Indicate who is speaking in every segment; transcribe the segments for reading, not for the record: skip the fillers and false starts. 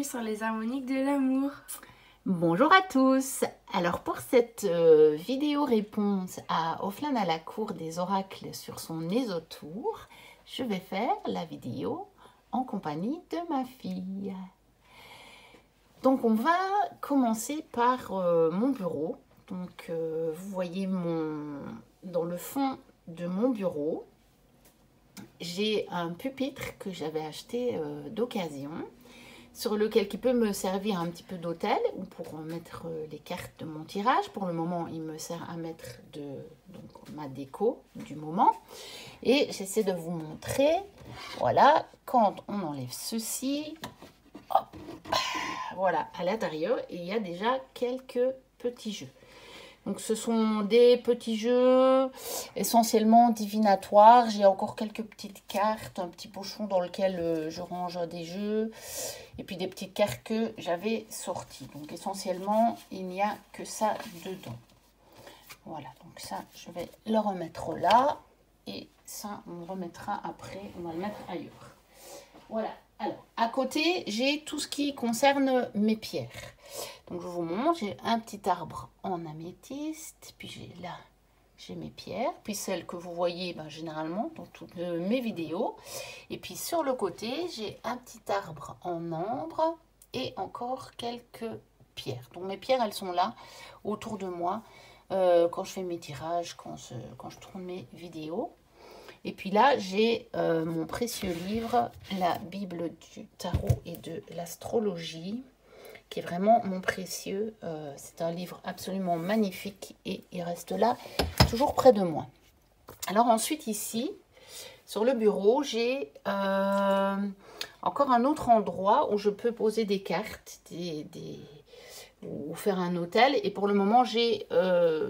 Speaker 1: sur les harmoniques de l'amour.
Speaker 2: Bonjour à tous. Alors pour cette vidéo réponse à Offline à la cour des oracles sur son ésotour, je vais faire la vidéo en compagnie de ma fille. Donc on va commencer par mon bureau. Donc vous voyez dans le fond de mon bureau, j'ai un pupitre que j'avais acheté d'occasion, sur lequel qui peut me servir un petit peu d'autel ou pour mettre les cartes de mon tirage. Pour le moment, il me sert à mettre donc, ma déco du moment. Et j'essaie de vous montrer, voilà, quand on enlève ceci, hop, voilà, à l'intérieur, il y a déjà quelques petits jeux. Donc ce sont des petits jeux essentiellement divinatoires. J'ai encore quelques petites cartes, un petit pochon dans lequel je range des jeux. Et puis des petites cartes que j'avais sorties. Donc essentiellement, il n'y a que ça dedans. Voilà, donc ça, je vais le remettre là. Et ça, on le remettra après, on va le mettre ailleurs. Voilà. Alors, à côté, j'ai tout ce qui concerne mes pierres. Donc, je vous montre, j'ai un petit arbre en améthyste. Puis, j'ai mes pierres. Puis, celles que vous voyez généralement dans toutes mes vidéos. Et puis, sur le côté, j'ai un petit arbre en ambre et encore quelques pierres. Donc, mes pierres, elles sont là, autour de moi, quand je fais mes tirages, quand je tourne mes vidéos. Et puis là, j'ai mon précieux livre, la Bible du tarot et de l'astrologie, qui est vraiment mon précieux. C'est un livre absolument magnifique et il reste là, toujours près de moi. Alors ensuite, ici, sur le bureau, j'ai encore un autre endroit où je peux poser des cartes, ou faire un hôtel. Et pour le moment, j'ai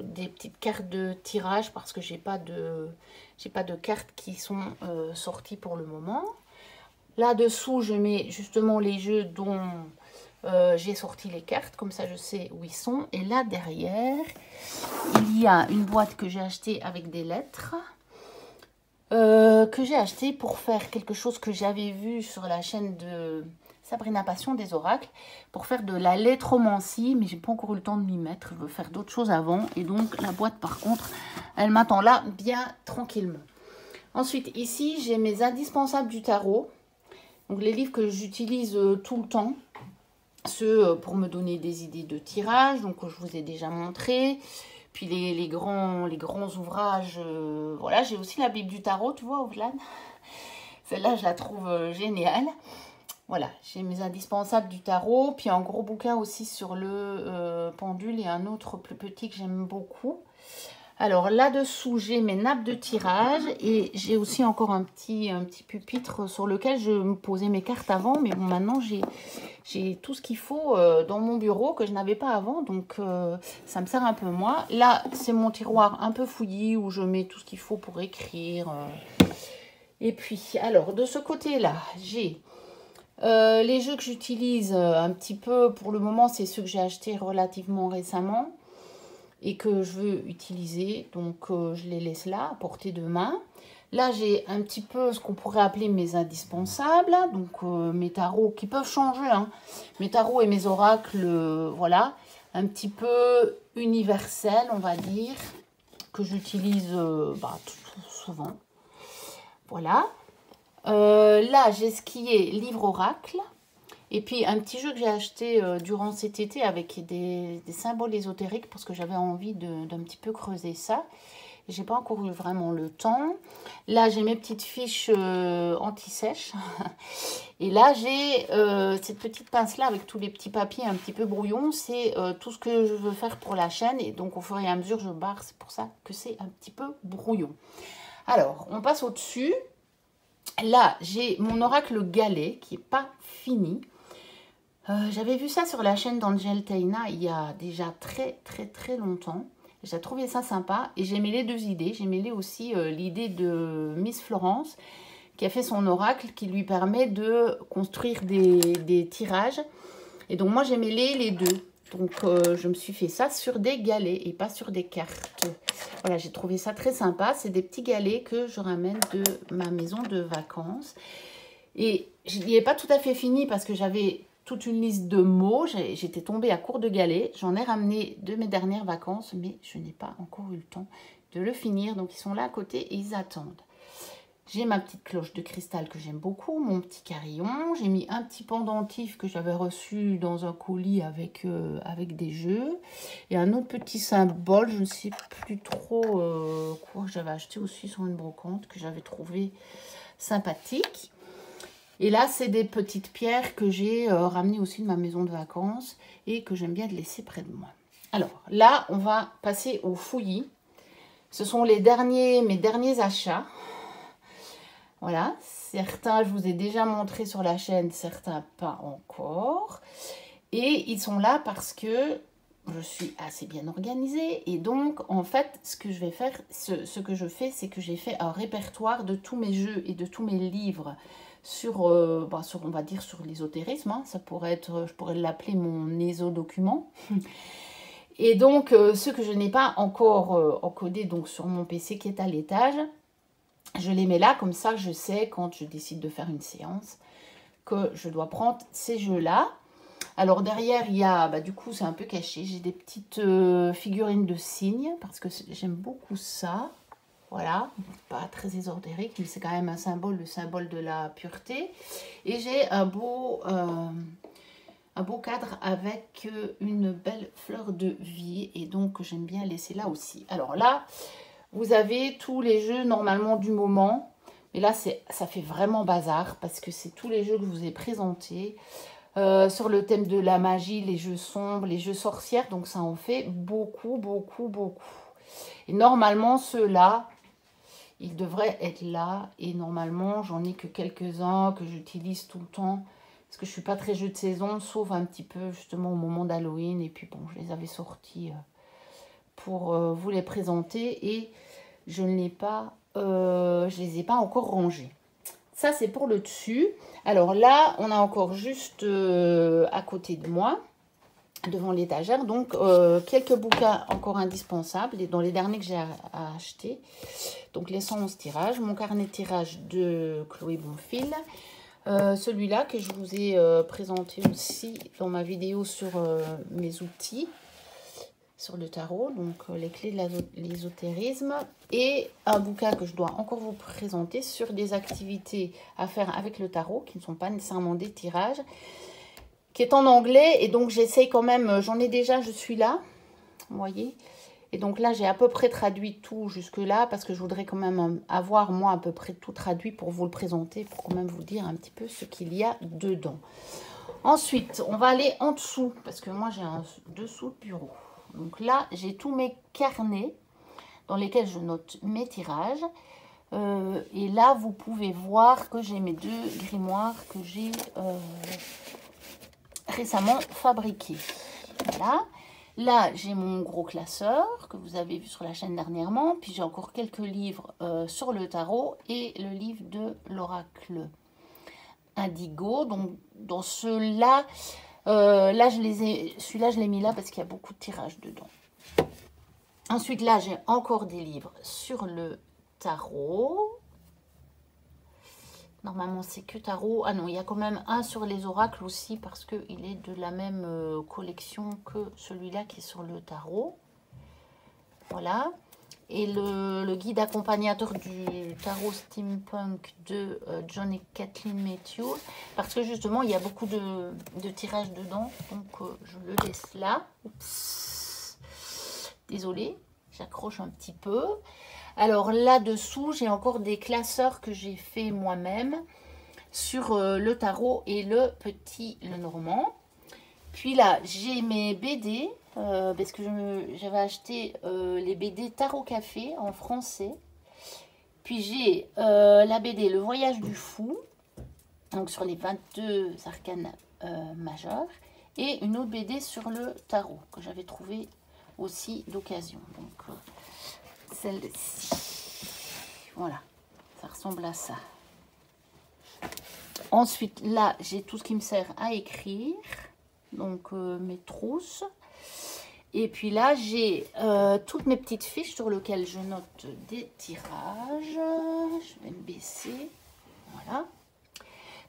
Speaker 2: des petites cartes de tirage parce que j'ai pas de cartes qui sont sorties pour le moment. Là-dessous, je mets justement les jeux dont j'ai sorti les cartes. Comme ça, je sais où ils sont. Et là, derrière, il y a une boîte que j'ai achetée avec des lettres. Que j'ai acheté pour faire quelque chose que j'avais vu sur la chaîne de Sabrina Passion des oracles, pour faire de la lettromancie, mais j'ai pas encore eu le temps de m'y mettre, je veux faire d'autres choses avant, et donc la boîte par contre, elle m'attend là bien tranquillement. Ensuite, ici, j'ai mes indispensables du tarot, donc les livres que j'utilise tout le temps, ceux pour me donner des idées de tirage, donc je vous ai déjà montré. Puis les grands ouvrages, voilà, j'ai aussi la Bible du tarot, tu vois, Offline. Celle-là, je la trouve géniale. Voilà, j'ai mes indispensables du tarot. Puis un gros bouquin aussi sur le pendule et un autre plus petit que j'aime beaucoup. Alors là-dessous, j'ai mes nappes de tirage et j'ai aussi encore un petit pupitre sur lequel je me posais mes cartes avant. Mais bon, maintenant, j'ai tout ce qu'il faut dans mon bureau que je n'avais pas avant. Donc, ça me sert un peu moins. Là, c'est mon tiroir un peu fouillis où je mets tout ce qu'il faut pour écrire. Et puis, alors, de ce côté-là, j'ai les jeux que j'utilise un petit peu pour le moment. C'est ceux que j'ai achetés relativement récemment et que je veux utiliser, donc je les laisse là, à portée de main. Là, j'ai un petit peu ce qu'on pourrait appeler mes indispensables, donc mes tarots qui peuvent changer, hein. Mes tarots et mes oracles, voilà, un petit peu universels, on va dire, que j'utilise souvent. Voilà. Là, j'ai ce qui est livre oracle. Et puis, un petit jeu que j'ai acheté durant cet été avec des symboles ésotériques parce que j'avais envie d'un petit peu creuser ça. J'ai pas encore eu vraiment le temps. Là, j'ai mes petites fiches anti-sèche. Et là, j'ai cette petite pince-là avec tous les petits papiers un petit peu brouillons. C'est tout ce que je veux faire pour la chaîne. Et donc, au fur et à mesure, je barre. C'est pour ça que c'est un petit peu brouillon. Alors, on passe au-dessus. Là, j'ai mon oracle galet qui n'est pas fini. J'avais vu ça sur la chaîne d'Angel Teina il y a déjà très longtemps. J'ai trouvé ça sympa et j'ai mêlé deux idées. J'ai mêlé aussi l'idée de Miss Florence qui a fait son oracle qui lui permet de construire des tirages. Et donc moi j'ai mêlé les deux. Donc je me suis fait ça sur des galets et pas sur des cartes. Voilà, j'ai trouvé ça très sympa. C'est des petits galets que je ramène de ma maison de vacances. Et je n'y ai pas tout à fait fini parce que j'avais toute une liste de mots. J'étais tombée à court de galets. J'en ai ramené de mes dernières vacances, mais je n'ai pas encore eu le temps de le finir. Donc, ils sont là à côté et ils attendent. J'ai ma petite cloche de cristal que j'aime beaucoup, mon petit carillon. J'ai mis un petit pendentif que j'avais reçu dans un colis avec des jeux. Et un autre petit symbole, je ne sais plus trop quoi, j'avais acheté aussi sur une brocante, que j'avais trouvé sympathique. Et là, c'est des petites pierres que j'ai ramenées aussi de ma maison de vacances et que j'aime bien de laisser près de moi. Alors là, on va passer au fouillis. Ce sont mes derniers achats. Voilà, certains je vous ai déjà montré sur la chaîne, certains pas encore. Et ils sont là parce que je suis assez bien organisée. Et donc, en fait, ce que je vais faire, ce que je fais, c'est que j'ai fait un répertoire de tous mes jeux et de tous mes livres sur on va dire, sur l'ésotérisme. Hein. Ça pourrait être, je pourrais l'appeler mon éso-document. Et donc, ce que je n'ai pas encore encodé donc, sur mon PC qui est à l'étage, je les mets là, comme ça je sais quand je décide de faire une séance que je dois prendre ces jeux-là. Alors derrière, il y a, du coup c'est un peu caché, j'ai des petites figurines de cygnes parce que j'aime beaucoup ça. Voilà, pas très ésotérique, mais c'est quand même un symbole, le symbole de la pureté. Et j'ai un beau cadre avec une belle fleur de vie et donc j'aime bien laisser là aussi. Alors là, vous avez tous les jeux normalement du moment. Mais là, ça fait vraiment bazar parce que c'est tous les jeux que je vous ai présentés. Sur le thème de la magie, les jeux sombres, les jeux sorcières. Donc ça en fait beaucoup, beaucoup, beaucoup. Et normalement, ceux-là, ils devraient être là. Et normalement, j'en ai que quelques-uns que j'utilise tout le temps. Parce que je ne suis pas très jeu de saison, sauf un petit peu justement au moment d'Halloween. Et puis bon, je les avais sortis pour vous les présenter et je ne les ai pas encore rangés. Ça c'est pour le dessus. Alors là on a encore juste à côté de moi, devant l'étagère, donc quelques bouquins encore indispensables et dans les derniers que j'ai achetés. Donc les 111 tirages, mon carnet de tirage de Chloé Bonfil, celui-là que je vous ai présenté aussi dans ma vidéo sur mes outils sur le tarot, donc les clés de l'ésotérisme, et un bouquin que je dois encore vous présenter sur des activités à faire avec le tarot, qui ne sont pas nécessairement des tirages, qui est en anglais, et donc j'essaye quand même, j'en ai déjà, je suis là, vous voyez, et donc là j'ai à peu près traduit tout jusque là, parce que je voudrais quand même avoir moi à peu près tout traduit pour vous le présenter, pour quand même vous dire un petit peu ce qu'il y a dedans. Ensuite, on va aller en dessous, parce que moi j'ai un dessous de bureau. Donc là, j'ai tous mes carnets dans lesquels je note mes tirages. Et là, vous pouvez voir que j'ai mes deux grimoires que j'ai récemment fabriqués. Voilà. Là, j'ai mon gros classeur que vous avez vu sur la chaîne dernièrement. Puis j'ai encore quelques livres sur le tarot et le livre de l'oracle Indigo. Donc dans ceux-là... celui-là, je l'ai mis là parce qu'il y a beaucoup de tirages dedans. Ensuite, là, j'ai encore des livres sur le tarot. Normalement, c'est que tarot. Ah non, il y a quand même un sur les oracles aussi parce qu'il est de la même collection que celui-là qui est sur le tarot. Voilà. Et le guide accompagnateur du tarot steampunk de John et Kathleen Matthews. Parce que justement, il y a beaucoup de tirages dedans. Donc, je le laisse là. Oups. Désolée, j'accroche un petit peu. Alors, là-dessous, j'ai encore des classeurs que j'ai fait moi-même sur le tarot et le petit Lenormand. Puis là, j'ai mes BD. Parce que j'avais acheté les BD Tarot Café en français. Puis j'ai la BD Le Voyage du Fou, donc sur les 22 arcanes majeurs. Et une autre BD sur le tarot, que j'avais trouvé aussi d'occasion. Donc celle-ci. Voilà, ça ressemble à ça. Ensuite, là, j'ai tout ce qui me sert à écrire. Donc mes trousses. Et puis là, j'ai toutes mes petites fiches sur lesquelles je note des tirages. Je vais me baisser. Voilà.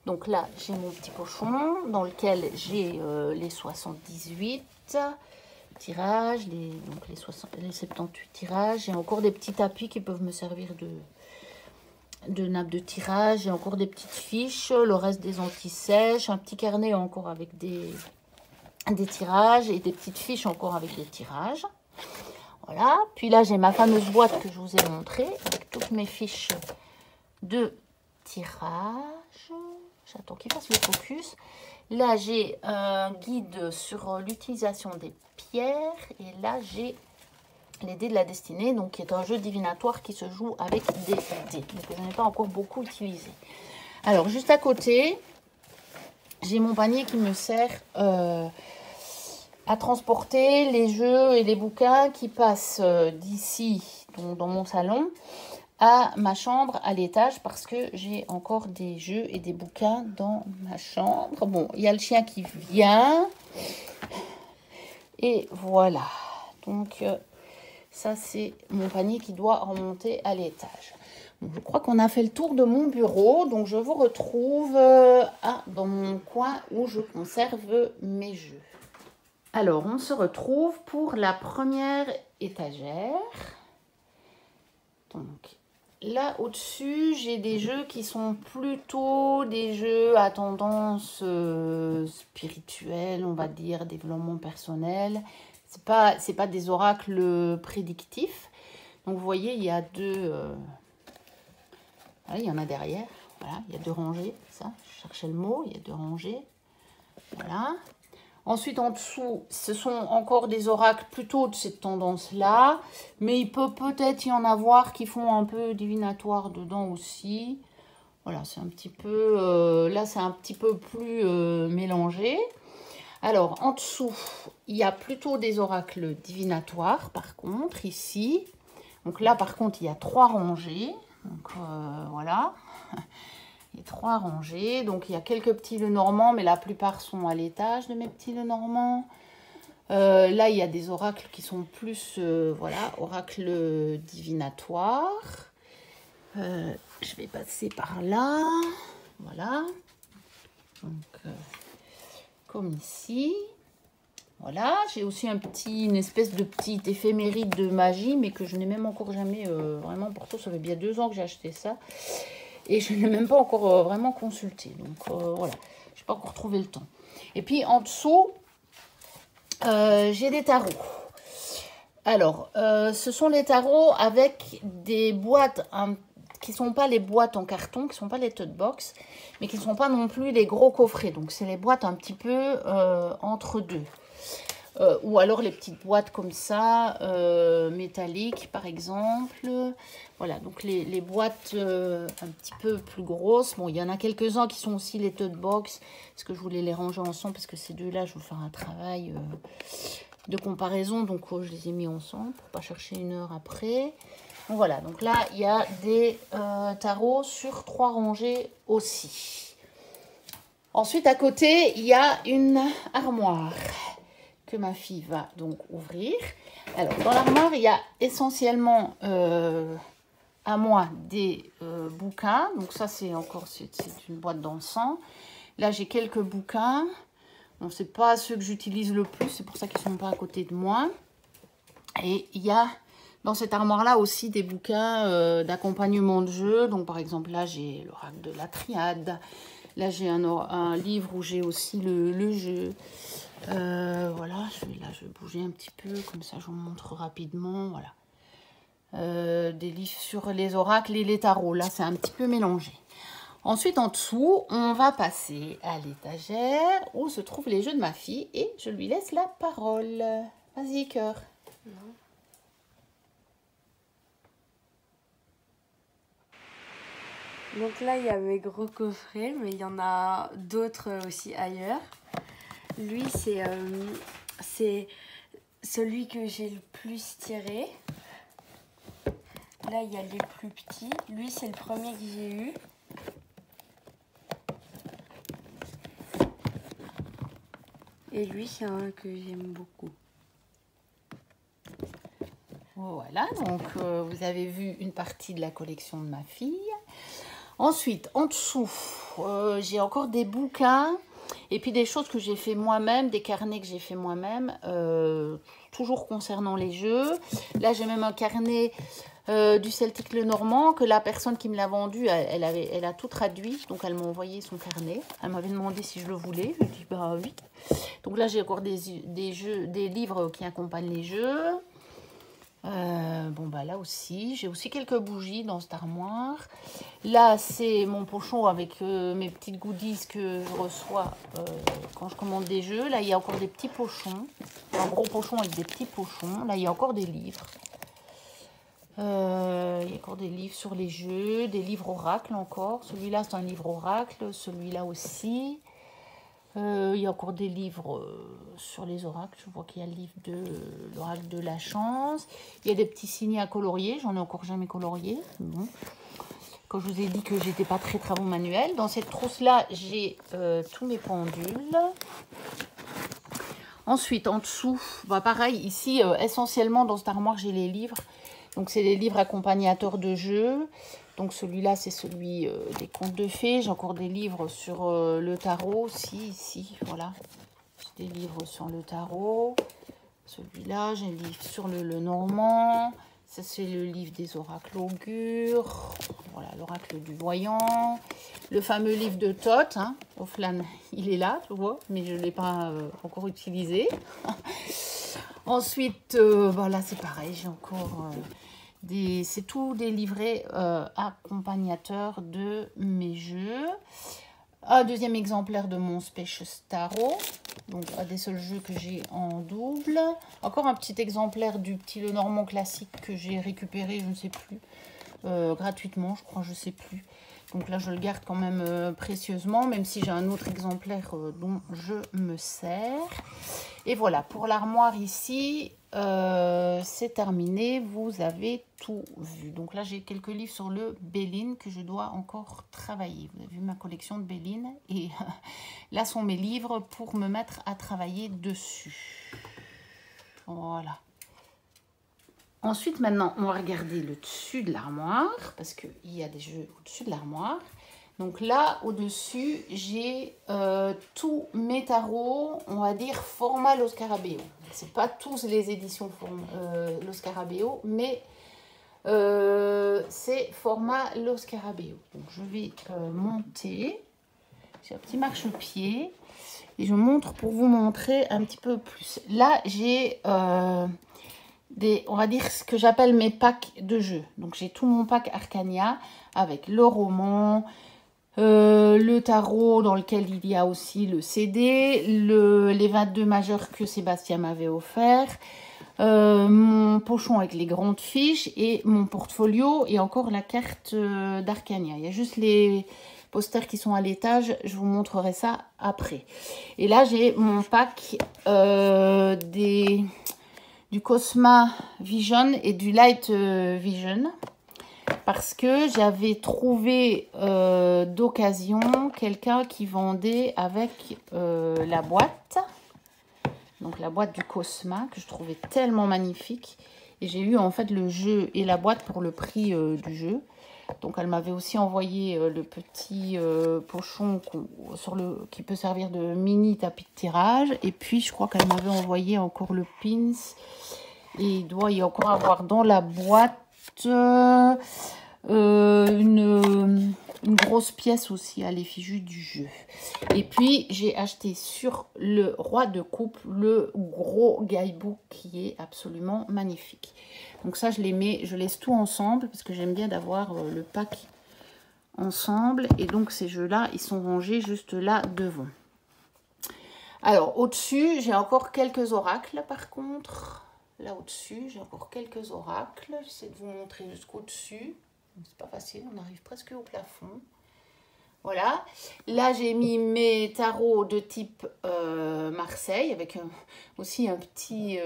Speaker 2: Donc là, j'ai mon petit pochon dans lequel j'ai les 78 tirages, les 78 tirages. J'ai encore des petits tapis qui peuvent me servir de nappe de tirage. J'ai encore des petites fiches, le reste des anti-sèches, un petit carnet encore avec des tirages et des petites fiches encore avec des tirages. Voilà. Puis là, j'ai ma fameuse boîte que je vous ai montrée avec toutes mes fiches de tirage. J'attends qu'il fasse le focus. Là, j'ai un guide sur l'utilisation des pierres. Et là, j'ai les dés de la destinée, donc qui est un jeu divinatoire qui se joue avec des dés, mais que je n'ai pas encore beaucoup utilisé. Alors, juste à côté, j'ai mon panier qui me sert à transporter les jeux et les bouquins qui passent d'ici, dans mon salon, à ma chambre à l'étage parce que j'ai encore des jeux et des bouquins dans ma chambre. Bon, il y a le chien qui vient. Et voilà. Donc, ça, c'est mon panier qui doit remonter à l'étage. Bon, je crois qu'on a fait le tour de mon bureau. Donc, je vous retrouve dans mon coin où je conserve mes jeux. Alors, on se retrouve pour la première étagère. Donc, là, au-dessus, j'ai des jeux qui sont plutôt des jeux à tendance spirituelle, on va dire, développement personnel. C'est pas des oracles prédictifs. Donc, vous voyez, il y a deux... voilà, il y en a derrière. Voilà, il y a deux rangées. Ça, je cherchais le mot. Il y a deux rangées. Voilà. Ensuite, en dessous, ce sont encore des oracles plutôt de cette tendance-là. Mais il peut peut-être y en avoir qui font un peu divinatoire dedans aussi. Voilà, c'est un petit peu... là, c'est un petit peu plus mélangé. Alors, en dessous, il y a plutôt des oracles divinatoires, par contre, ici. Donc là, par contre, il y a 3 rangées. Donc, voilà. Les 3 rangées. Donc, il y a quelques petits Lenormand, mais la plupart sont à l'étage de mes petits Lenormand. Là, il y a des oracles qui sont plus, voilà, oracles divinatoires. Je vais passer par là. Voilà. Donc, comme ici. Voilà. J'ai aussi une espèce de petit éphéméride de magie, mais que je n'ai même encore jamais vraiment porté. Ça fait bien 2 ans que j'ai acheté ça. Et je n'ai même pas encore vraiment consulté. Donc, voilà. Je n'ai pas encore trouvé le temps. Et puis, en dessous, j'ai des tarots. Alors, ce sont les tarots avec des boîtes qui ne sont pas les boîtes en carton, qui ne sont pas les tote box, mais qui ne sont pas non plus les gros coffrets. Donc, c'est les boîtes un petit peu entre deux. Ou alors les petites boîtes comme ça, métalliques par exemple. Voilà, donc les boîtes un petit peu plus grosses. Bon, il y en a quelques-uns qui sont aussi les tote box. Parce que je voulais les ranger ensemble, parce que ces deux-là, je vais faire un travail de comparaison. Donc, je les ai mis ensemble pour ne pas chercher une heure après. Donc, voilà, donc là, il y a des tarots sur 3 rangées aussi. Ensuite, à côté, il y a une armoire que ma fille va donc ouvrir. Alors, dans l'armoire, il y a essentiellement à moi des bouquins. Donc ça, c'est une boîte d'encens. Là, j'ai quelques bouquins. Bon, c'est pas ceux que j'utilise le plus, c'est pour ça qu'ils sont pas à côté de moi. Et il y a dans cette armoire-là aussi des bouquins d'accompagnement de jeu. Donc, par exemple, là, j'ai l'oracle de la triade. Là, j'ai un livre où j'ai aussi le jeu. Voilà, je vais bouger un petit peu, comme ça je vous montre rapidement. Voilà. Des livres sur les oracles et les tarots. Là, c'est un petit peu mélangé. Ensuite, en dessous, on va passer à l'étagère où se trouvent les jeux de ma fille et je lui laisse la parole. Vas-y, cœur.
Speaker 1: Donc là, il y a mes gros coffrets, mais il y en a d'autres aussi ailleurs. Lui, c'est celui que j'ai le plus tiré. Là, il y a les plus petits. Lui, c'est le premier que j'ai eu. Et lui, c'est un que j'aime beaucoup.
Speaker 2: Voilà, donc vous avez vu une partie de la collection de ma fille. Ensuite, en dessous, j'ai encore des bouquins et puis des choses que j'ai fait moi-même, des carnets que j'ai fait moi-même, toujours concernant les jeux. Là, j'ai même un carnet du Celtic Le Normand que la personne qui me l'a vendu, elle a tout traduit. Donc, elle m'a envoyé son carnet. Elle m'avait demandé si je le voulais. Je lui ai dit, bah oui. Donc là, j'ai encore des livres qui accompagnent les jeux. Bon bah là aussi, j'ai aussi quelques bougies dans cette armoire. Là c'est mon pochon avec mes petites goodies que je reçois quand je commande des jeux. Là il y a encore des petits pochons, un gros pochon avec des petits pochons. Là il y a encore des livres. Il y a encore des livres sur les jeux, des livres oracle encore. Celui-là c'est un livre oracle, celui-là aussi. Il y a encore des livres sur les oracles. Je vois qu'il y a le livre de l'oracle de la chance. Il y a des petits signets à colorier. J'en ai encore jamais colorié. Bon. Quand je vous ai dit que j'étais pas très travaux manuels. Dans cette trousse-là, j'ai tous mes pendules. Ensuite, en dessous, bah pareil, ici, essentiellement dans cette armoire, j'ai les livres. Donc, c'est les livres accompagnateurs de jeux. Donc, celui-là, c'est celui des contes de fées. J'ai encore des livres sur le tarot aussi, ici, voilà. J'ai des livres sur le tarot. Celui-là, j'ai un livre sur le Normand. Ça, c'est le livre des oracles augures. Voilà, l'oracle du voyant. Le fameux livre de Thoth, hein, Offlan, il est là, tu vois, mais je ne l'ai pas encore utilisé. Ensuite, bah là, c'est pareil, j'ai encore... c'est tout des livrets accompagnateurs de mes jeux. Un deuxième exemplaire de mon Spacious Tarot. Donc, un des seuls jeux que j'ai en double. Encore un petit exemplaire du petit Le Normand classique que j'ai récupéré, je ne sais plus, gratuitement, je crois, je ne sais plus. Donc là, je le garde quand même précieusement, même si j'ai un autre exemplaire dont je me sers. Et voilà, pour l'armoire ici, c'est terminé. Vous avez tout vu. Donc là, j'ai quelques livres sur le Béline que je dois encore travailler. Vous avez vu ma collection de Béline. Et là sont mes livres pour me mettre à travailler dessus. Voilà. Ensuite, maintenant, on va regarder le dessus de l'armoire, parce qu'il y a des jeux au-dessus de l'armoire. Donc là, au-dessus, j'ai tous mes tarots, on va dire, format Lo Scarabeo. Ce n'est pas tous les éditions Lo Scarabeo, mais c'est format Lo Scarabeo. Donc je vais monter. J'ai un petit marchepied. Et je montre pour vous montrer un petit peu plus. Là, j'ai... on va dire ce que j'appelle mes packs de jeux. Donc j'ai tout mon pack Arcania avec le roman, le tarot dans lequel il y a aussi le CD, les 22 majeurs que Sébastien m'avait offert, mon pochon avec les grandes fiches et mon portfolio et encore la carte d'Arcania. Il y a juste les posters qui sont à l'étage, je vous montrerai ça après. Et là j'ai mon pack du Cosma Vision et du Light Vision parce que j'avais trouvé d'occasion quelqu'un qui vendait avec la boîte, donc la boîte du Cosma que je trouvais tellement magnifique et j'ai eu en fait le jeu et la boîte pour le prix du jeu. Donc elle m'avait aussi envoyé le petit pochon qui peut servir de mini tapis de tirage. Et puis je crois qu'elle m'avait envoyé encore le pins. Et il doit y encore avoir dans la boîte une grosse pièce aussi à l'effigie du jeu. Et puis j'ai acheté sur le roi de coupe le gros guidebook qui est absolument magnifique. Donc ça je les mets, je laisse tout ensemble parce que j'aime bien d'avoir le pack ensemble. Et donc ces jeux là ils sont rangés juste là devant. Alors au-dessus j'ai encore quelques oracles par contre. Là au-dessus j'ai encore quelques oracles. J'essaie de vous montrer jusqu'au dessus. C'est pas facile, on arrive presque au plafond. Voilà, là j'ai mis mes tarots de type Marseille avec aussi un petit,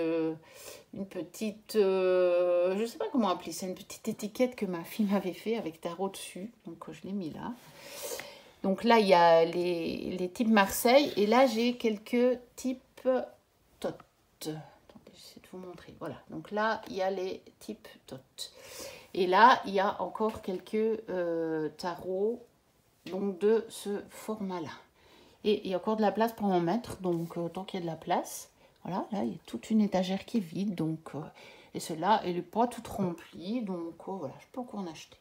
Speaker 2: une petite, je sais pas comment appeler ça, une petite étiquette que ma fille m'avait fait avec tarot dessus. Donc je l'ai mis là. Donc là il y a les types Marseille et là j'ai quelques types Thoth. Attendez, j'essaie de vous montrer. Voilà, donc là il y a les types Thoth. Et là, il y a encore quelques tarots donc de ce format-là. Et il y a encore de la place pour en mettre, donc tant qu'il y a de la place. Voilà, là, il y a toute une étagère qui est vide, donc... et celle-là, elle n'est pas toute remplie, donc voilà, je peux encore en acheter.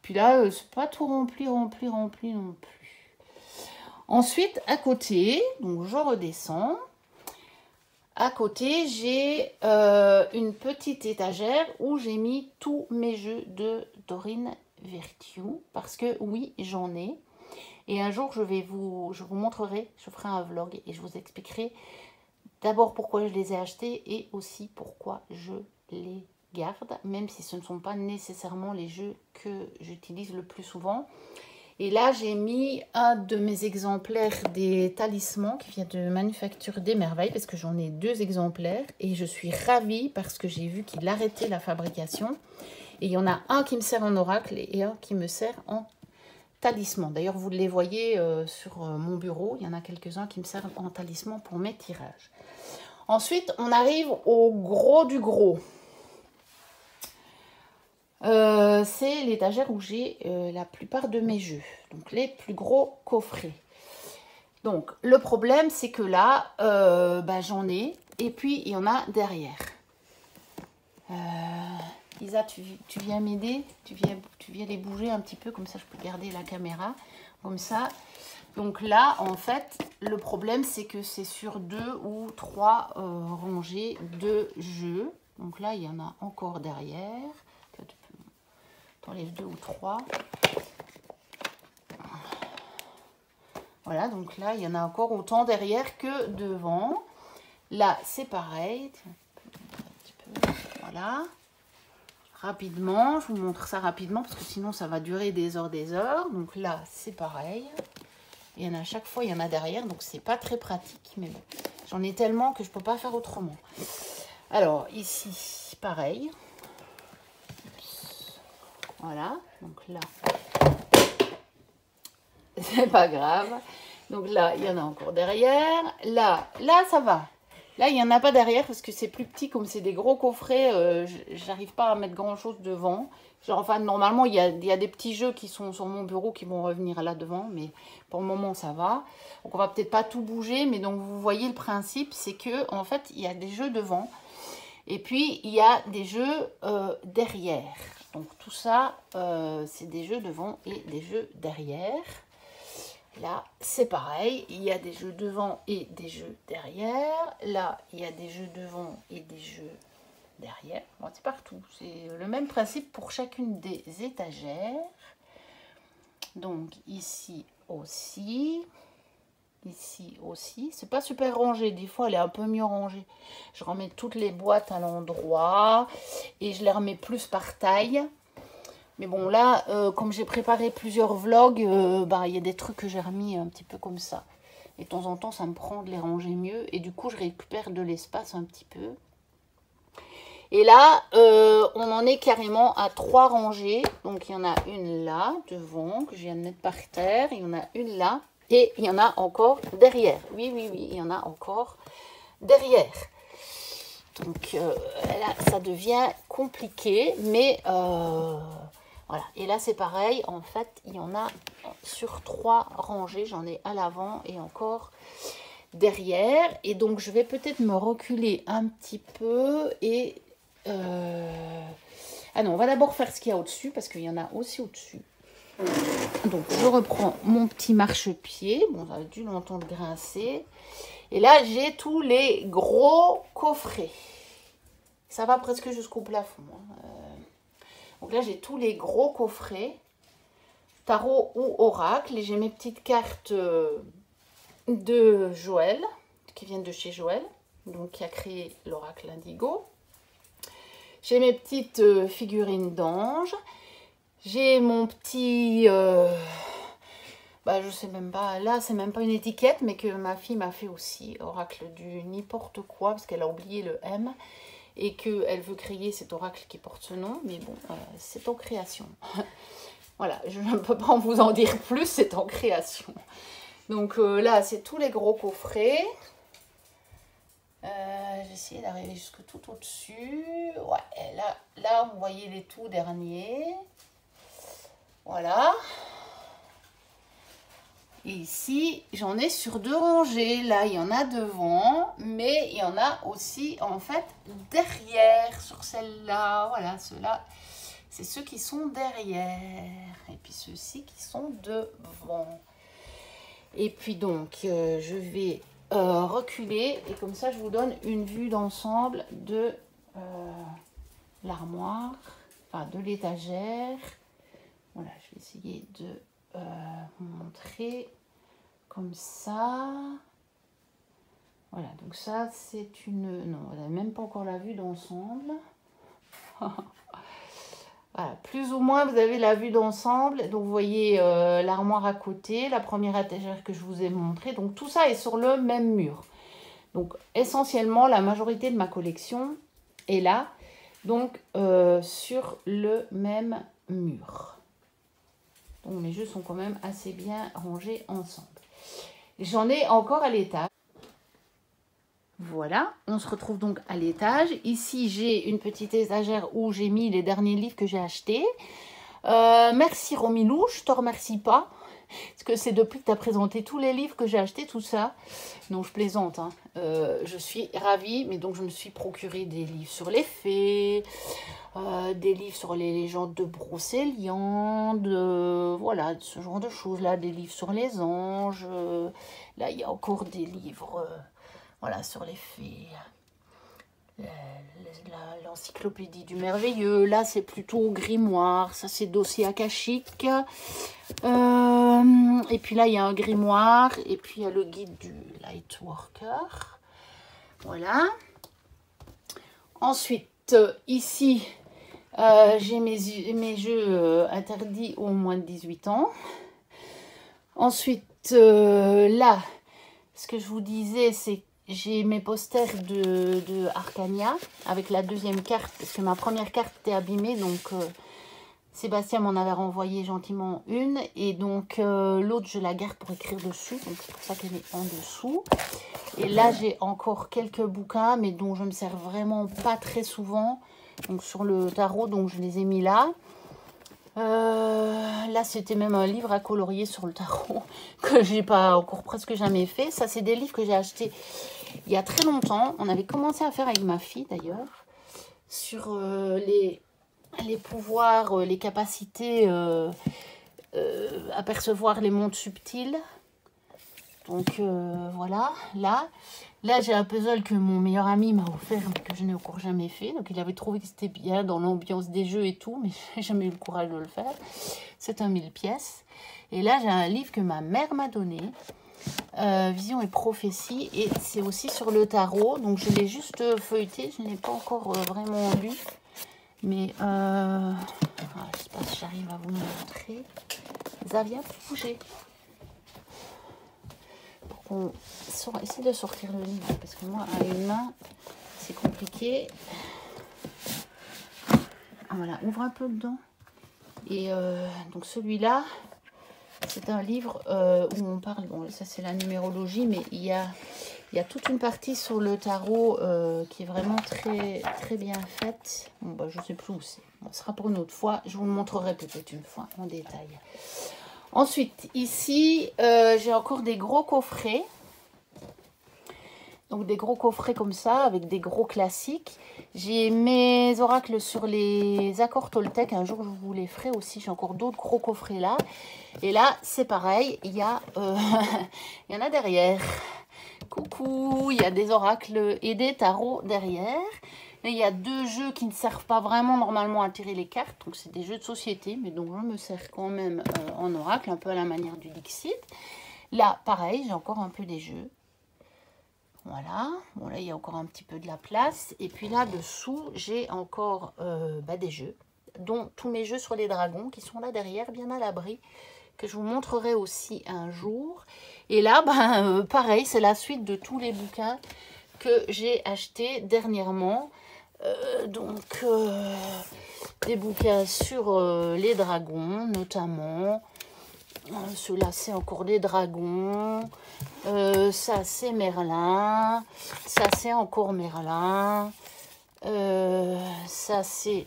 Speaker 2: Puis là, c'est pas tout rempli non plus. Ensuite, à côté, donc je redescends. À côté, j'ai une petite étagère où j'ai mis tous mes jeux de Dorine Virtue. Parce que oui, j'en ai. Et un jour, je vous montrerai, je ferai un vlog et je vous expliquerai d'abord pourquoi je les ai achetés et aussi pourquoi je les garde, même si ce ne sont pas nécessairement les jeux que j'utilise le plus souvent. Et là, j'ai mis un de mes exemplaires des talismans qui vient de Manufacture des Merveilles, parce que j'en ai 2 exemplaires et je suis ravie parce que j'ai vu qu'il arrêtait la fabrication. Et il y en a un qui me sert en oracle et un qui me sert en talisman. D'ailleurs, vous les voyez sur mon bureau, il y en a quelques-uns qui me servent en talisman pour mes tirages. Ensuite, on arrive au gros du gros. C'est l'étagère où j'ai la plupart de mes jeux, donc les plus gros coffrets. Donc le problème c'est que là j'en ai et puis il y en a derrière. Isa, tu viens m'aider, tu viens les bouger un petit peu, comme ça je peux garder la caméra comme ça. Donc là en fait le problème c'est que c'est sur 2 ou 3 rangées de jeux. Donc là il y en a encore derrière. T'enlèves 2 ou 3. Voilà, donc là, il y en a encore autant derrière que devant. Là, c'est pareil. Un petit peu. Voilà. Rapidement, je vous montre ça rapidement parce que sinon, ça va durer des heures. Donc là, c'est pareil. Il y en a à chaque fois, il y en a derrière. Donc, c'est pas très pratique. Mais bon, j'en ai tellement que je peux pas faire autrement. Alors, ici, pareil. Voilà, donc là, c'est pas grave. Donc là, il y en a encore derrière. Là, ça va. Là, il n'y en a pas derrière parce que c'est plus petit, comme c'est des gros coffrets. J'arrive pas à mettre grand chose devant. Genre, enfin, normalement, il y a des petits jeux qui sont sur mon bureau qui vont revenir là devant. Mais pour le moment, ça va. Donc, on va peut-être pas tout bouger. Mais donc, vous voyez le principe, c'est que en fait, il y a des jeux devant. Et puis, il y a des jeux derrière. Donc tout ça, c'est des jeux devant et des jeux derrière. Là, c'est pareil. Il y a des jeux devant et des jeux derrière. Là, il y a des jeux devant et des jeux derrière. Bon, c'est partout. C'est le même principe pour chacune des étagères. Donc ici aussi. Ici aussi. C'est pas super rangé. Des fois, elle est un peu mieux rangée. Je remets toutes les boîtes à l'endroit. Et je les remets plus par taille. Mais bon, là, comme j'ai préparé plusieurs vlogs, il y a des trucs que j'ai remis un petit peu comme ça. Et de temps en temps, ça me prend de les ranger mieux. Et du coup, je récupère de l'espace un petit peu. Et là, on en est carrément à 3 rangées. Donc, il y en a une là, devant, que je viens de mettre par terre. Il y en a une là. Et il y en a encore derrière. Oui, il y en a encore derrière. Donc là, ça devient compliqué. Mais voilà. Et là, c'est pareil. En fait, il y en a sur 3 rangées. J'en ai à l'avant et encore derrière. Et donc, je vais peut-être me reculer un petit peu. Et ah non, on va d'abord faire ce qu'il y a au-dessus. Parce qu'il y en a aussi au-dessus. Donc, je reprends mon petit marchepied. Bon, ça a dû l'entendre grincer. Et là, j'ai tous les gros coffrets. Ça va presque jusqu'au plafond. Donc là, j'ai tous les gros coffrets. Tarot ou oracle. Et j'ai mes petites cartes de Joël. Qui viennent de chez Joël. Donc, qui a créé l'oracle indigo. J'ai mes petites figurines d'anges. J'ai mon petit, je sais même pas, là c'est même pas une étiquette, mais que ma fille m'a fait aussi, oracle du n'importe quoi, parce qu'elle a oublié le M, et qu'elle veut créer cet oracle qui porte ce nom, mais bon, c'est en création. Voilà, je ne peux pas vous en dire plus, c'est en création. Donc là, c'est tous les gros coffrets. J'ai essayé d'arriver jusque tout au-dessus. Ouais, là, vous voyez les tout derniers. Voilà. Et ici, j'en ai sur 2 rangées. Là, il y en a devant, mais il y en a aussi, en fait, derrière, sur celle-là. Voilà, ceux-là, c'est ceux qui sont derrière. Et puis ceux-ci qui sont devant. Et puis donc, je vais reculer. Et comme ça, je vous donne une vue d'ensemble de l'armoire, enfin de l'étagère. Voilà, je vais essayer de vous montrer comme ça. Voilà, donc ça c'est une... Non, on n'a même pas encore la vue d'ensemble. Voilà, plus ou moins vous avez la vue d'ensemble. Donc vous voyez l'armoire à côté, la première étagère que je vous ai montré. Donc tout ça est sur le même mur. Donc essentiellement la majorité de ma collection est là. Donc sur le même mur. Donc mes jeux sont quand même assez bien rangés ensemble. J'en ai encore à l'étage. Voilà, on se retrouve donc à l'étage. Ici, j'ai une petite étagère où j'ai mis les derniers livres que j'ai achetés. Merci Romilou, je te remercie pas. Parce que c'est depuis que tu as présenté tous les livres que j'ai achetés, tout ça. Non, je plaisante. Hein. Je suis ravie, mais donc je me suis procuré des livres sur les fées, des livres sur les légendes de Brocéliande, voilà, ce genre de choses-là, des livres sur les anges. Là, il y a encore des livres voilà, sur les fées. L'encyclopédie du merveilleux, là c'est plutôt grimoire, ça c'est dossier akashique, et puis là il y a un grimoire, et puis il y a le guide du Lightworker, voilà. Ensuite ici j'ai mes jeux interdits aux moins de 18 ans. Ensuite là, ce que je vous disais, c'est j'ai mes posters de Arcania avec la deuxième carte, parce que ma première carte était abîmée, donc Sébastien m'en avait renvoyé gentiment une, et donc l'autre je la garde pour écrire dessus, donc c'est pour ça qu'elle est en dessous. Et là j'ai encore quelques bouquins, mais dont je me sers vraiment pas très souvent, donc sur le tarot, donc je les ai mis là. Là c'était même un livre à colorier sur le tarot que j'ai pas encore presque jamais fait. Ça c'est des livres que j'ai achetés il y a très longtemps. On avait commencé à faire avec ma fille d'ailleurs sur les pouvoirs, les capacités à percevoir les mondes subtils. Donc voilà, là j'ai un puzzle que mon meilleur ami m'a offert mais que je n'ai encore jamais fait. Donc il avait trouvé que c'était bien dans l'ambiance des jeux et tout, mais j'ai jamais eu le courage de le faire. C'est un 1000 pièces. Et là j'ai un livre que ma mère m'a donné, Vision et prophétie, et c'est aussi sur le tarot. Donc je l'ai juste feuilleté, je n'ai pas encore vraiment lu. Mais je ne sais pas si j'arrive à vous le montrer. Zavia peut bouger. On essaie de sortir le livre parce que moi à une main c'est compliqué. Ah, voilà, ouvre un peu dedans. Et donc celui-là c'est un livre où on parle, bon ça c'est la numérologie, mais il y a toute une partie sur le tarot qui est vraiment très très bien faite. Bon bah je sais plus où c'est, bon, ce sera pour une autre fois, je vous le montrerai peut-être une fois en détail. Ensuite, ici, j'ai encore des gros coffrets. Donc, des gros coffrets comme ça, avec des gros classiques. J'ai mes oracles sur les accords Toltec. Un jour, je vous les ferai aussi. J'ai encore d'autres gros coffrets là. Et là, c'est pareil. Il y en a derrière. Coucou, il y a des oracles et des tarots derrière. Et il y a 2 jeux qui ne servent pas vraiment normalement à tirer les cartes. Donc, c'est des jeux de société, mais dont je me sers quand même en oracle, un peu à la manière du Dixit. Là, pareil, j'ai encore un peu des jeux. Voilà. Bon, là, il y a encore un petit peu de la place. Et puis là, dessous, j'ai encore des jeux, dont tous mes jeux sur les dragons, qui sont là derrière, bien à l'abri, que je vous montrerai aussi un jour. Et là, pareil, c'est la suite de tous les bouquins que j'ai achetés dernièrement. Des bouquins sur les dragons notamment. Ceux-là c'est encore des dragons. Ça c'est Merlin. Ça c'est encore Merlin. Ça c'est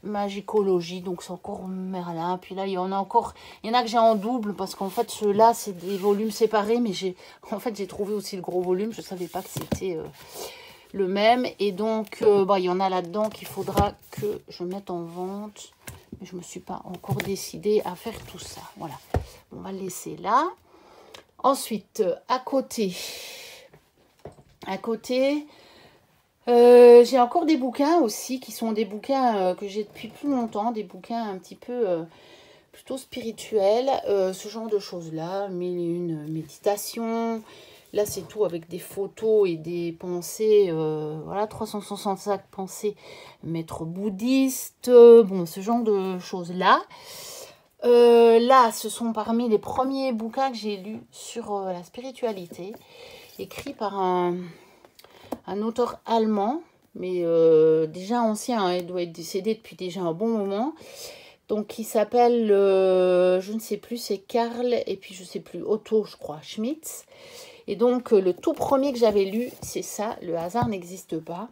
Speaker 2: Magicologie, donc c'est encore Merlin. Puis là, il y en a encore, il y en a que j'ai en double parce qu'en fait, ceux-là, c'est des volumes séparés, mais j'ai trouvé aussi le gros volume. Je savais pas que c'était le même. Et donc, il y en a là-dedans qu'il faudra que je mette en vente. Mais je me suis pas encore décidée à faire tout ça. Voilà, on va le laisser là. Ensuite, à côté, j'ai encore des bouquins aussi qui sont des bouquins que j'ai depuis plus longtemps, des bouquins un petit peu plutôt spirituels, ce genre de choses-là, 1001 méditations. Là, c'est tout avec des photos et des pensées, voilà, 365 pensées maître bouddhiste, bon, ce genre de choses-là. Là, ce sont parmi les premiers bouquins que j'ai lus sur la spiritualité, écrits par un auteur allemand, mais déjà ancien, hein, il doit être décédé depuis déjà un bon moment. Donc, il s'appelle, je ne sais plus, c'est Karl, et puis je ne sais plus, Otto, je crois, Schmitz. Et donc, le tout premier que j'avais lu, c'est ça, Le hasard n'existe pas.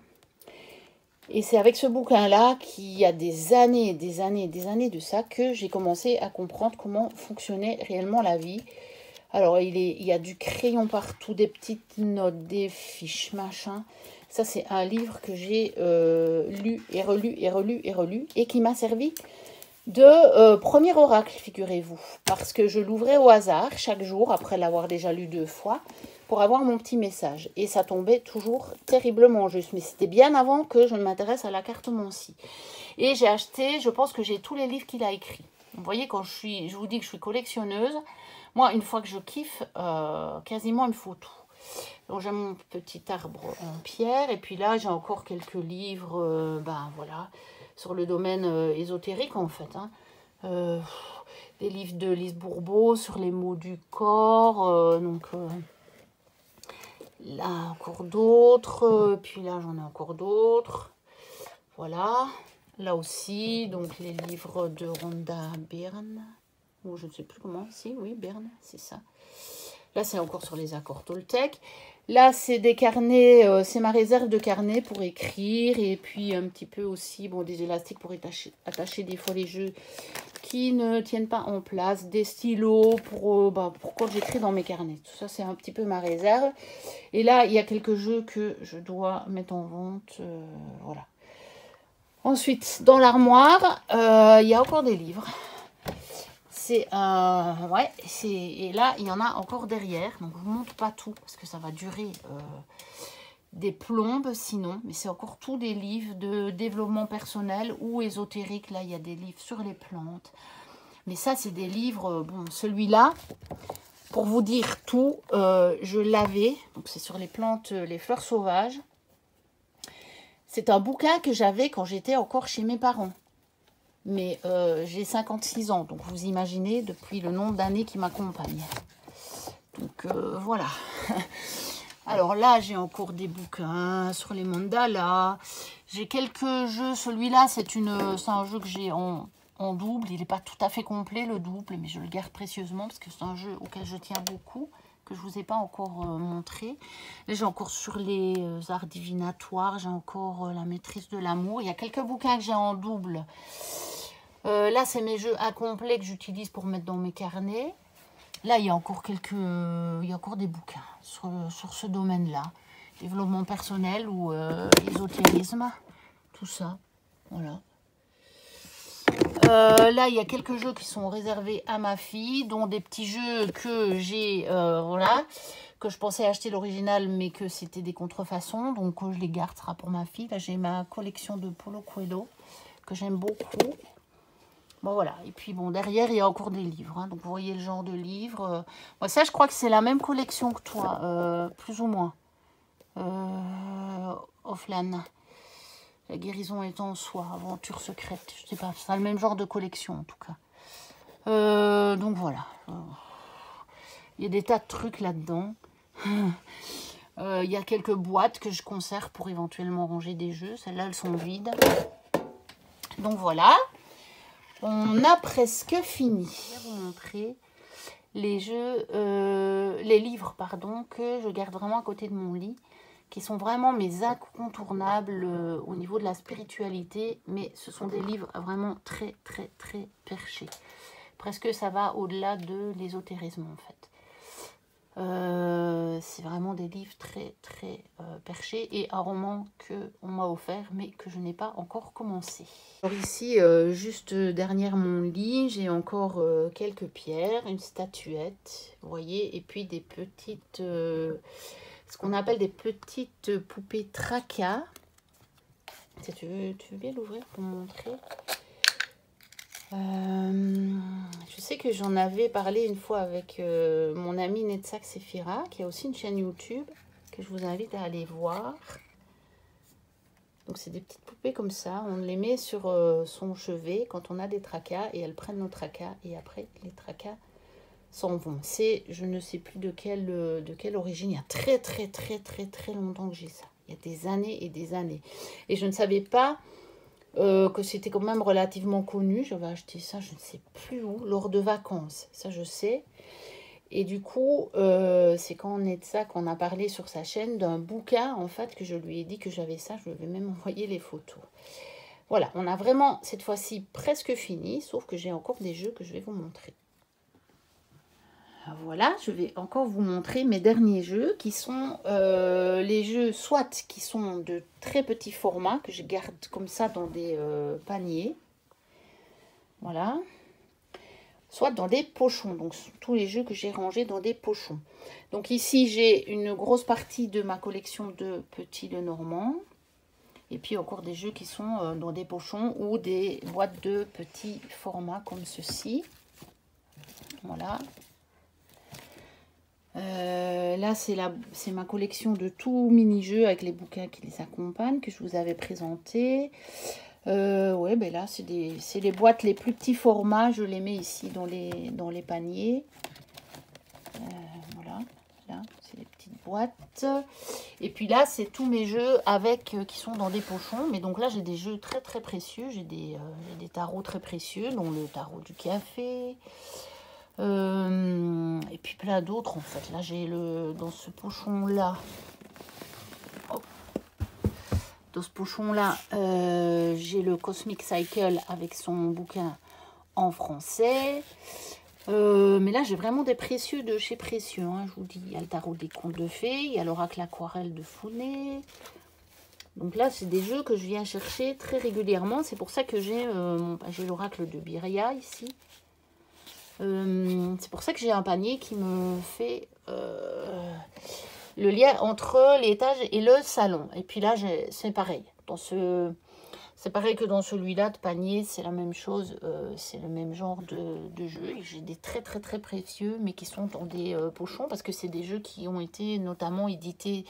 Speaker 2: Et c'est avec ce bouquin-là, qui a des années, des années, des années de ça, que j'ai commencé à comprendre comment fonctionnait réellement la vie. Alors, il y a du crayon partout, des petites notes, des fiches, machin. Ça, c'est un livre que j'ai lu et relu et relu et relu et qui m'a servi de premier oracle, figurez-vous. Parce que je l'ouvrais au hasard chaque jour, après l'avoir déjà lu 2 fois, pour avoir mon petit message. Et ça tombait toujours terriblement juste. Mais c'était bien avant que je ne m'intéresse à la cartomancie. Et j'ai acheté, je pense que j'ai tous les livres qu'il a écrits. Vous voyez, quand je vous dis que je suis collectionneuse, moi, une fois que je kiffe, quasiment, il me faut tout. Donc, j'ai mon petit arbre en pierre. Et puis là, j'ai encore quelques livres, voilà, sur le domaine ésotérique, en fait. Hein. Des livres de Lise Bourbeau sur les mots du corps. Là, encore d'autres. Puis là, j'en ai encore d'autres. Voilà. Là aussi, donc les livres de Rhonda Byrne. Ou je ne sais plus comment. Si, oui, Byrne, c'est ça. Là, c'est encore sur les accords Toltec. Là, c'est des carnets, c'est ma réserve de carnets pour écrire. Et puis, un petit peu aussi, bon, des élastiques pour attacher des fois les jeux qui ne tiennent pas en place. Des stylos pour quand j'écris dans mes carnets. Tout ça, c'est un petit peu ma réserve. Et là, il y a quelques jeux que je dois mettre en vente. Voilà. Ensuite, dans l'armoire, il y a encore des livres. Et là, il y en a encore derrière. Donc, je ne vous montre pas tout parce que ça va durer des plombes sinon. Mais c'est encore tous des livres de développement personnel ou ésotérique. Là, il y a des livres sur les plantes. Mais ça, c'est des livres... bon, celui-là, pour vous dire tout, je l'avais. Donc, c'est sur les plantes, les fleurs sauvages. C'est un bouquin que j'avais quand j'étais encore chez mes parents. Mais j'ai 56 ans, donc vous imaginez depuis le nombre d'années qui m'accompagnent. Donc voilà. Alors là, j'ai encore des bouquins sur les mandalas. J'ai quelques jeux. Celui-là, c'est un jeu que j'ai en double. Il n'est pas tout à fait complet, le double, mais je le garde précieusement parce que c'est un jeu auquel je tiens beaucoup, que je ne vous ai pas encore montré. Là, j'ai encore sur les arts divinatoires. J'ai encore la maîtrise de l'amour. Il y a quelques bouquins que j'ai en double. Là, c'est mes jeux incomplets que j'utilise pour mettre dans mes carnets. Là, il y a encore des bouquins sur ce domaine-là. Développement personnel ou ésotérisme. Tout ça. Voilà. Là, il y a quelques jeux qui sont réservés à ma fille, dont des petits jeux que j'ai, que je pensais acheter l'original, mais que c'était des contrefaçons. Donc, je les garde, ce sera pour ma fille. Là, j'ai ma collection de Paulo Coelho, que j'aime beaucoup. Bon, voilà. Et puis, bon, derrière, il y a encore des livres. Hein. Donc, vous voyez le genre de livres. Bon, ça, je crois que c'est la même collection que toi, plus ou moins. Offline. La guérison est en soi. Aventure secrète. Je sais pas. C'est le même genre de collection, en tout cas. Donc, voilà. Il y a des tas de trucs là-dedans. Il y a quelques boîtes que je conserve pour éventuellement ranger des jeux. Celles-là, elles sont vides. Donc, voilà. On a presque fini. Je vais vous montrer les jeux, les livres, pardon, que je garde vraiment à côté de mon lit, qui sont vraiment mes incontournables au niveau de la spiritualité. Mais ce sont des livres vraiment très, très, très perchés. Presque ça va au-delà de l'ésotérisme en fait. C'est vraiment des livres très très perchés et un roman qu'on m'a offert mais que je n'ai pas encore commencé. Alors ici, juste derrière mon lit, j'ai encore quelques pierres, une statuette, vous voyez, et puis des petites, ce qu'on appelle des petites poupées tracas. Tu veux bien l'ouvrir pour me montrer? Je sais que j'en avais parlé une fois avec mon amie Netsak Sephira, qui a aussi une chaîne YouTube, que je vous invite à aller voir. Donc c'est des petites poupées comme ça, on les met sur son chevet quand on a des tracas, et elles prennent nos tracas, et après les tracas s'en vont. C'est, je ne sais plus de quelle origine, il y a très très très très très longtemps que j'ai ça. Il y a des années et des années. Et je ne savais pas que c'était quand même relativement connu. J'avais acheté ça, je ne sais plus où, lors de vacances. Ça, je sais. Et du coup, c'est quand on est de ça qu'on a parlé sur sa chaîne d'un bouquin, en fait, que je lui ai dit que j'avais ça. Je lui avais même envoyé les photos. Voilà, on a vraiment, cette fois-ci, presque fini, sauf que j'ai encore des jeux que je vais vous montrer. Voilà, je vais encore vous montrer mes derniers jeux qui sont les jeux soit qui sont de très petits formats que je garde comme ça dans des paniers, voilà, soit dans des pochons, donc tous les jeux que j'ai rangés dans des pochons. Donc ici j'ai une grosse partie de ma collection de petits Lenormand et puis encore des jeux qui sont dans des pochons ou des boîtes de petits formats comme ceci, voilà. Là, c'est ma collection de tout mini-jeux avec les bouquins qui les accompagnent, que je vous avais présenté. Ouais, ben là, c'est les boîtes les plus petits formats. Je les mets ici dans les paniers. Voilà, là, c'est les petites boîtes. Et puis là, c'est tous mes jeux avec qui sont dans des pochons. Mais donc là, j'ai des jeux très, très précieux. J'ai des tarots très précieux, dont le tarot du café. Et puis plein d'autres en fait. Là j'ai dans ce pochon là, j'ai le Cosmic Cycle avec son bouquin en français. Mais là j'ai vraiment des précieux de chez Précieux, hein, je vous dis. Il y a le tarot des contes de fées, il y a l'oracle aquarelle de Founé. Donc là c'est des jeux que je viens chercher très régulièrement. C'est pour ça que j'ai l'oracle de Biria ici. C'est pour ça que j'ai un panier qui me fait le lien entre l'étage et le salon. Et puis là, c'est pareil. C'est pareil que dans celui-là de panier, c'est la même chose. C'est le même genre de jeu. J'ai des très très très précieux, mais qui sont dans des pochons parce que c'est des jeux qui ont été notamment édités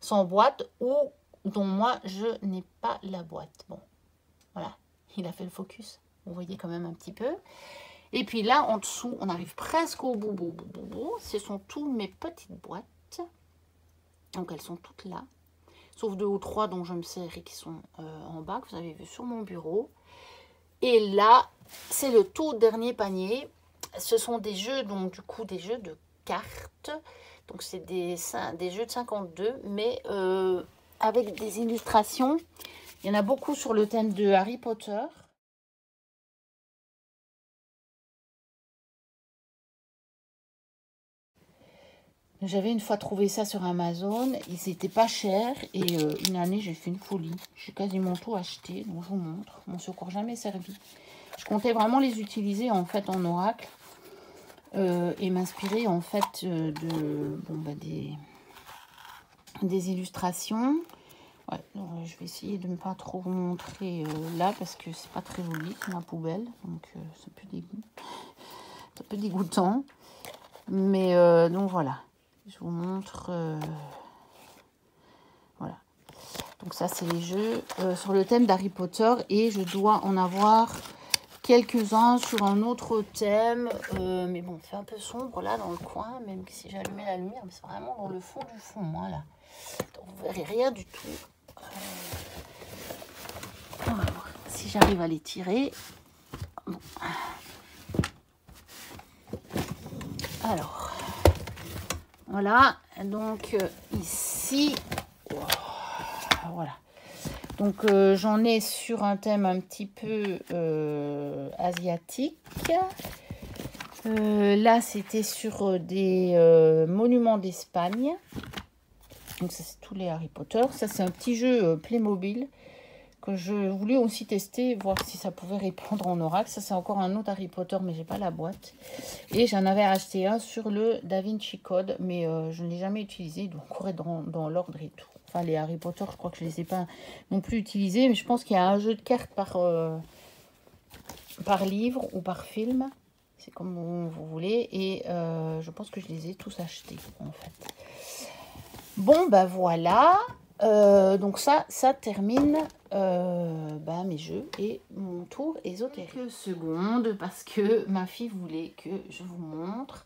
Speaker 2: sans boîte ou dont moi, je n'ai pas la boîte. Bon, voilà. Il a fait le focus. Vous voyez quand même un petit peu. Et puis là, en dessous, on arrive presque au bout. Ce sont toutes mes petites boîtes. Donc, elles sont toutes là. Sauf 2 ou 3 dont je me sers et qui sont en bas, que vous avez vu sur mon bureau. Et là, c'est le tout dernier panier. Ce sont des jeux, donc du coup, des jeux de cartes. Donc, c'est des jeux de 52, mais avec des illustrations. Il y en a beaucoup sur le thème de Harry Potter. J'avais une fois trouvé ça sur Amazon, ils étaient pas chers et une année j'ai fait une folie. J'ai quasiment tout acheté, donc je vous montre. M'en suis encore jamais servi. Je comptais vraiment les utiliser en fait en oracle et m'inspirer en fait des illustrations. Ouais, donc, je vais essayer de ne pas trop vous montrer là parce que c'est pas très joli, c'est ma poubelle, donc c'est un peu dégoûtant. Mais donc voilà. Je vous montre, voilà. Donc ça, c'est les jeux sur le thème d'Harry Potter. Et je dois en avoir quelques-uns sur un autre thème. Mais bon, c'est un peu sombre là dans le coin, même si j'allumais la lumière. Mais c'est vraiment dans le fond du fond, hein, là. Donc vous verrez rien du tout. On va voir si j'arrive à les tirer. Bon. Alors... Voilà, donc ici, voilà. Donc j'en ai sur un thème un petit peu asiatique. Là c'était sur des monuments d'Espagne. Donc ça c'est tous les Harry Potter. Ça c'est un petit jeu Playmobil que je voulais aussi tester, voir si ça pouvait répondre en oracle. Ça c'est encore un autre Harry Potter, mais j'ai pas la boîte. Et j'en avais acheté un sur le Da Vinci Code, mais je ne l'ai jamais utilisé. Il doit encore être dans l'ordre et tout. Enfin les Harry Potter, je crois que je les ai pas non plus utilisés, mais je pense qu'il y a un jeu de cartes par livre ou par film. C'est comme vous voulez. Et je pense que je les ai tous achetés en fait. Bon bah voilà. Donc ça termine mes jeux et mon tour ésotérique. Quelques secondes parce que ma fille voulait que je vous montre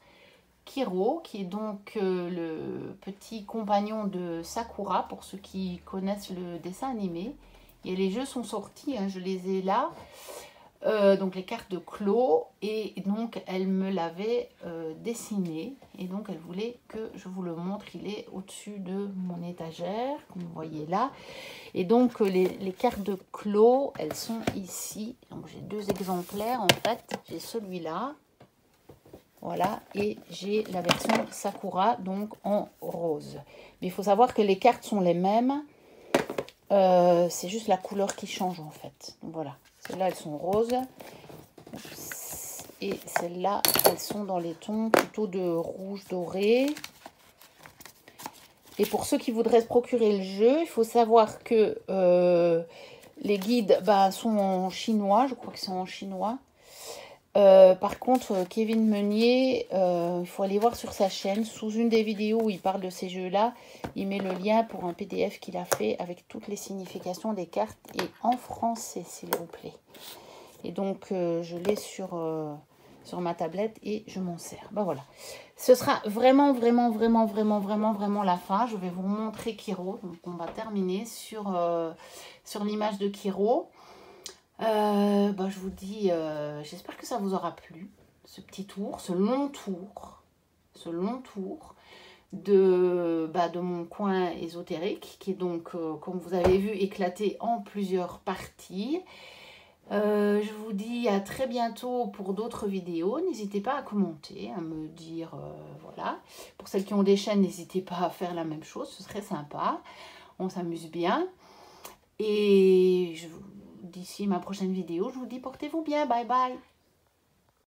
Speaker 2: Kiro, qui est donc le petit compagnon de Sakura, pour ceux qui connaissent le dessin animé. Et les jeux sont sortis, hein, je les ai là. Donc les cartes de Clos, et donc elle me l'avait dessiné, et donc elle voulait que je vous le montre. Il est au-dessus de mon étagère, comme vous voyez là, et donc les cartes de Clos, elles sont ici. Donc j'ai deux exemplaires en fait, j'ai celui-là, voilà, et j'ai la version Sakura, donc en rose. Mais il faut savoir que les cartes sont les mêmes, c'est juste la couleur qui change en fait. Donc voilà. Celles-là, elles sont roses. Et celles-là, elles sont dans les tons plutôt de rouge doré. Et pour ceux qui voudraient se procurer le jeu, il faut savoir que les guides sont en chinois. Je crois que c'est en chinois. Par contre, Kevin Meunier, il faut aller voir sur sa chaîne. Sous une des vidéos où il parle de ces jeux-là, il met le lien pour un PDF qu'il a fait avec toutes les significations des cartes et en français, s'il vous plaît. Et donc, je l'ai sur ma tablette et je m'en sers. Ben voilà. Ce sera vraiment la fin. Je vais vous montrer Kiro. Donc, on va terminer sur l'image de Kiro. Je vous dis, j'espère que ça vous aura plu, ce petit tour, ce long tour de mon coin ésotérique, qui est donc, comme vous avez vu, éclaté en plusieurs parties. Je vous dis à très bientôt pour d'autres vidéos. N'hésitez pas à commenter, à me dire, voilà. Pour celles qui ont des chaînes, n'hésitez pas à faire la même chose, ce serait sympa. On s'amuse bien. Et d'ici ma prochaine vidéo, je vous dis portez-vous bien. Bye bye.